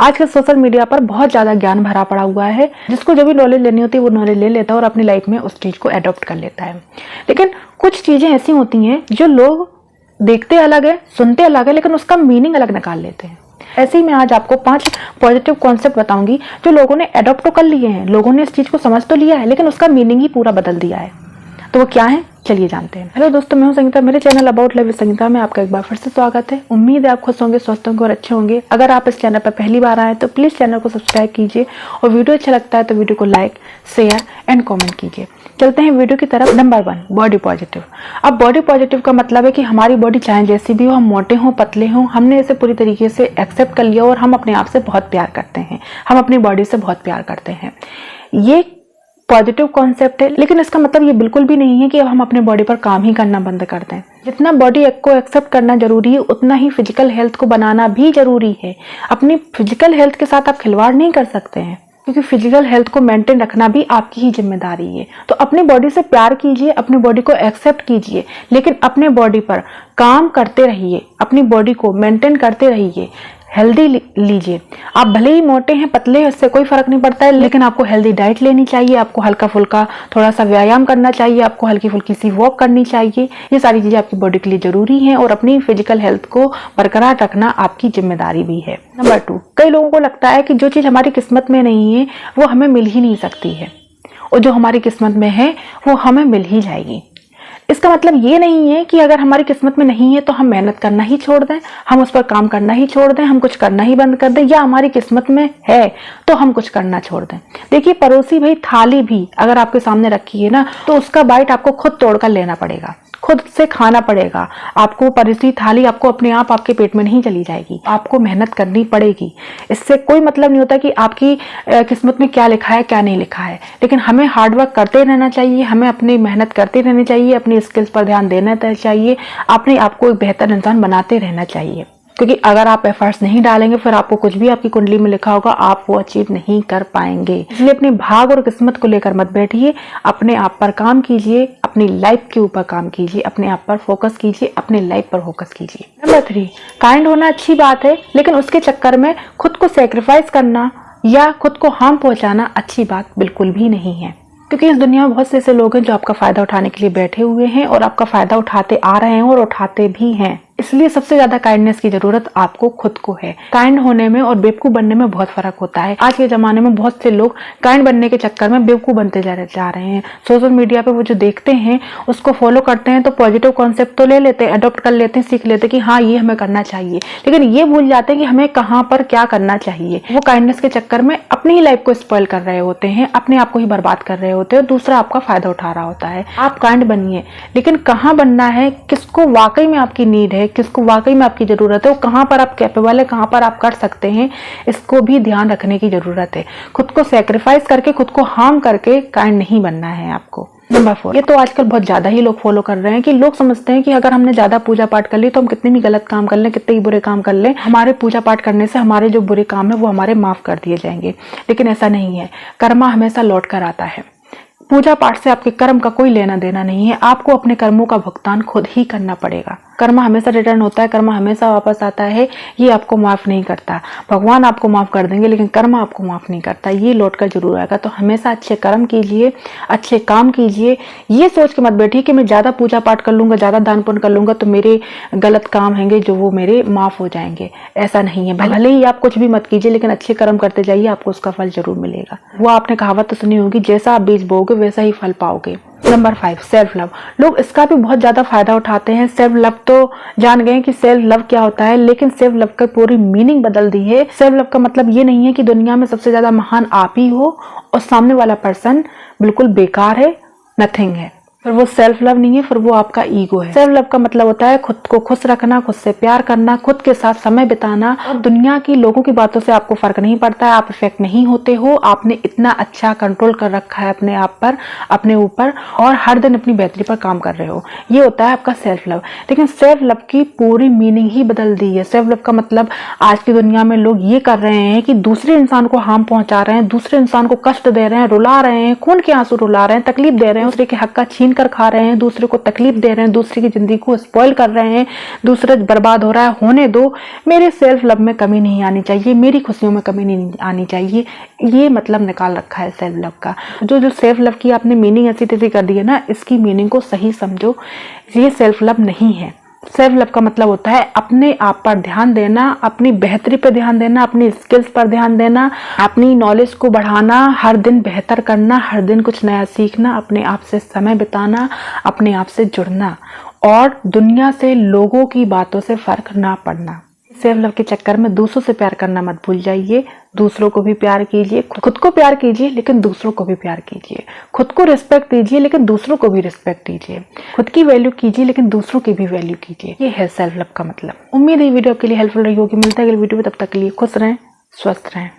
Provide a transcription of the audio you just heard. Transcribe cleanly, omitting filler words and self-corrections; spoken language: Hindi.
आज के सोशल मीडिया पर बहुत ज़्यादा ज्ञान भरा पड़ा हुआ है। जिसको जो भी नॉलेज लेनी होती है वो नॉलेज ले लेता है और अपनी लाइफ में उस चीज़ को अडॉप्ट कर लेता है। लेकिन कुछ चीज़ें ऐसी होती हैं जो लोग देखते अलग है, सुनते अलग है, लेकिन उसका मीनिंग अलग निकाल लेते हैं। ऐसे ही मैं आज आपको 5 पॉजिटिव कॉन्सेप्ट बताऊंगी जो लोगों ने अडॉप्ट तो कर लिए हैं, लोगों ने इस चीज़ को समझ तो लिया है, लेकिन उसका मीनिंग ही पूरा बदल दिया है। तो वो क्या है, चलिए जानते हैं। हेलो दोस्तों, मैं हूं संगीता। मेरे channel about life with Sangeeta में आपका एक बार फिर से स्वागत है। उम्मीद है आप खुश होंगे, स्वस्थ होंगे और अच्छे होंगे। अगर आप इस चैनल पर पहली बार आए तो प्लीज़ चैनल को सब्सक्राइब कीजिए और वीडियो अच्छा लगता है तो वीडियो को लाइक, शेयर एंड कॉमेंट कीजिए। चलते हैं वीडियो की तरफ। Number 1, body positive. अब बॉडी पॉजिटिव का मतलब है कि हमारी बॉडी चाहे जैसी भी हो, हम मोटे हों, पतले हों, हमने इसे पूरी तरीके से एक्सेप्ट कर लिया और हम अपने आप से बहुत प्यार करते हैं, हम अपनी बॉडी से बहुत प्यार करते हैं। ये पॉजिटिव कॉन्सेप्ट है, लेकिन इसका मतलब ये बिल्कुल भी नहीं है कि अब हम अपने बॉडी पर काम ही करना बंद कर दें। जितना बॉडी को एक्सेप्ट करना जरूरी है उतना ही फिजिकल हेल्थ को बनाना भी जरूरी है। अपनी फिजिकल हेल्थ के साथ आप खिलवाड़ नहीं कर सकते हैं, क्योंकि फिजिकल हेल्थ को मेंटेन रखना भी आपकी ही जिम्मेदारी है। तो अपनी बॉडी से प्यार कीजिए, अपनी बॉडी को एक्सेप्ट कीजिए, लेकिन अपने बॉडी पर काम करते रहिए, अपनी बॉडी को मेंटेन करते रहिए, हेल्दी लीजिए। आप भले ही मोटे हैं, पतले हैं, इससे कोई फर्क नहीं पड़ता है, लेकिन आपको हेल्दी डाइट लेनी चाहिए, आपको हल्का फुल्का थोड़ा सा व्यायाम करना चाहिए, आपको हल्की फुल्की सी वॉक करनी चाहिए। ये सारी चीजें आपकी बॉडी के लिए जरूरी हैं और अपनी फिजिकल हेल्थ को बरकरार रखना आपकी जिम्मेदारी भी है। नंबर 2, कई लोगों को लगता है कि जो चीज हमारी किस्मत में नहीं है वो हमें मिल ही नहीं सकती है, और जो हमारी किस्मत में है वो हमें मिल ही जाएगी। इसका मतलब ये नहीं है कि अगर हमारी किस्मत में नहीं है तो हम मेहनत करना ही छोड़ दें, हम उस पर काम करना ही छोड़ दें, हम कुछ करना ही बंद कर दें, या हमारी किस्मत में है तो हम कुछ करना छोड़ दें। देखिए, पड़ोसी भाई थाली भी अगर आपके सामने रखी है ना, तो उसका बाइट आपको खुद तोड़कर लेना पड़ेगा, खुद से खाना पड़ेगा। आपको परोसी थाली आपको अपने आप आपके पेट में नहीं चली जाएगी, आपको मेहनत करनी पड़ेगी। इससे कोई मतलब नहीं होता कि आपकी किस्मत में क्या लिखा है क्या नहीं लिखा है, लेकिन हमें हार्डवर्क करते रहना चाहिए, हमें अपनी मेहनत करते रहनी चाहिए, अपनी स्किल्स पर ध्यान देना चाहिए, अपने आप को एक बेहतर इंसान बनाते रहना चाहिए। क्योंकि अगर आप एफर्ट्स नहीं डालेंगे फिर आपको कुछ भी आपकी कुंडली में लिखा होगा आप वो अचीव नहीं कर पाएंगे। इसलिए अपने भाग और किस्मत को लेकर मत बैठिए, अपने आप पर काम कीजिए, अपनी लाइफ के ऊपर काम कीजिए, अपने आप पर फोकस कीजिए, अपनी लाइफ पर फोकस कीजिए। नंबर 3, काइंड होना अच्छी बात है, लेकिन उसके चक्कर में खुद को सेक्रीफाइस करना या खुद को हार्म पहुंचाना अच्छी बात बिल्कुल भी नहीं है। क्योंकि इस दुनिया में बहुत से ऐसे लोग हैं जो आपका फायदा उठाने के लिए बैठे हुए हैं और आपका फायदा उठाते आ रहे हैं और उठाते भी हैं। इसलिए सबसे ज्यादा काइंडनेस की जरूरत आपको खुद को है। काइंड होने में और बेवकूफ बनने में बहुत फर्क होता है। आज के जमाने में बहुत से लोग काइंड बनने के चक्कर में बेवकूफ बनते जा रहे हैं। सोशल मीडिया पे वो जो देखते हैं उसको फॉलो करते हैं तो पॉजिटिव कॉन्सेप्ट तो ले लेते हैं, अडॉप्ट कर लेते हैं, सीख लेते हैं कि हाँ ये हमें करना चाहिए, लेकिन ये भूल जाते हैं कि हमें कहाँ पर क्या करना चाहिए। वो काइंडनेस के चक्कर में अपनी ही लाइफ को स्पॉइल कर रहे होते हैं, अपने आप को ही बर्बाद कर रहे होते हैं, दूसरा आपका फायदा उठा रहा होता है। आप काइंड बनिए, लेकिन कहाँ बनना है, किसको वाकई में आपकी नीड है, किसको वाकई में आपकी जरूरत है, वो कहां पर आप कैपेबल है, कहां पर आप कर सकते हैं, इसको भी ध्यान रखने की जरूरत है। खुद को सैक्रिफाइस करके, खुद को हार्म करके काइंड नहीं बनना है आपको। नंबर 4, ये तो आजकल बहुत ज्यादा ही लोग फॉलो कर रहे हैं कि लोग समझते हैं कि अगर हमने ज्यादा पूजा पाठ कर ली तो हम कितने भी गलत काम कर लें, कितने ही बुरे काम कर लें, हमारे पूजा पाठ करने से हमारे जो बुरे काम है वो हमारे माफ कर दिए जाएंगे। लेकिन ऐसा नहीं है। कर्मा हमेशा लौट कर आता है। पूजा पाठ से आपके कर्म का कोई लेना देना नहीं है, आपको अपने कर्मों का भुगतान खुद ही करना पड़ेगा। कर्म हमेशा रिटर्न होता है, कर्म हमेशा वापस आता है, ये आपको माफ नहीं करता। भगवान आपको माफ कर देंगे लेकिन कर्म आपको माफ नहीं करता, ये लौट कर जरूर आएगा। तो हमेशा अच्छे कर्म कीजिए, अच्छे काम कीजिए। ये सोच के मत बैठिए कि मैं ज्यादा पूजा पाठ कर लूंगा, ज्यादा दान पुण्य कर लूंगा तो मेरे गलत काम होंगे जो वो मेरे माफ हो जाएंगे। ऐसा नहीं है। भले ही आप कुछ भी मत कीजिए लेकिन अच्छे कर्म करते जाइए, आपको उसका फल जरूर मिलेगा। वो आपने कहावत तो सुनी होगी, जैसा आप बीज बोओगे वैसा ही फल पाओगे। Number 5, self love. लोग इसका भी बहुत ज्यादा फायदा उठाते हैं। सेल्फ लव तो जान गए कि सेल्फ लव क्या होता है, लेकिन सेल्फ लव का पूरी मीनिंग बदल दी है। सेल्फ लव का मतलब ये नहीं है कि दुनिया में सबसे ज्यादा महान आप ही हो और सामने वाला पर्सन बिल्कुल बेकार है, नथिंग है, फिर वो सेल्फ लव नहीं है, फिर वो आपका ईगो है। सेल्फ लव का मतलब होता है खुद को खुश रखना, खुद से प्यार करना, खुद के साथ समय बिताना। और दुनिया की लोगों की बातों से आपको फर्क नहीं पड़ता है, आप इफेक्ट नहीं होते हो। आपने इतना अच्छा कंट्रोल कर रखा है अपने आप पर, अपने ऊपर, और हर दिन अपनी बेहतरी पर काम कर रहे हो। ये होता है आपका सेल्फ लव। लेकिन सेल्फ लव की पूरी मीनिंग ही बदल दी है। सेल्फ लव का मतलब आज की दुनिया में लोग ये कर रहे हैं कि दूसरे इंसान को हार्म पहुंचा रहे हैं, दूसरे इंसान को कष्ट दे रहे हैं, रुला रहे हैं, खून के आंसू रुला रहे हैं, तकलीफ दे रहे हैं, दूसरे के हक का छीन कर खा रहे हैं, दूसरे को तकलीफ दे रहे हैं, दूसरे की जिंदगी को स्पॉइल कर रहे हैं, दूसरा बर्बाद हो रहा है, होने दो, मेरे सेल्फ लव में कमी नहीं आनी चाहिए, मेरी खुशियों में कमी नहीं आनी चाहिए, ये मतलब निकाल रखा है सेल्फ लव का। जो सेल्फ लव की आपने मीनिंग ऐसी तैसी कर दी है ना, इसकी मीनिंग को सही समझो, ये सेल्फ लव नहीं है। सेल्फ लव का मतलब होता है अपने आप पर ध्यान देना, अपनी बेहतरी पर ध्यान देना, अपनी स्किल्स पर ध्यान देना, अपनी नॉलेज को बढ़ाना, हर दिन बेहतर करना, हर दिन कुछ नया सीखना, अपने आप से समय बिताना, अपने आप से जुड़ना और दुनिया से, लोगों की बातों से फर्क ना पड़ना। सेल्फ लव के चक्कर में दूसरों से प्यार करना मत भूल जाइए, दूसरों को भी प्यार कीजिए, खुद को प्यार कीजिए लेकिन दूसरों को भी प्यार कीजिए, खुद को रिस्पेक्ट दीजिए लेकिन दूसरों को भी रिस्पेक्ट दीजिए, खुद की वैल्यू कीजिए लेकिन दूसरों की भी वैल्यू कीजिए। ये है सेल्फ लव का मतलब। उम्मीद है वीडियो आपके लिए हेल्पफुल रही होगी। मिलता है अगली वीडियो में, तब तक के लिए खुश रहें, स्वस्थ रहें।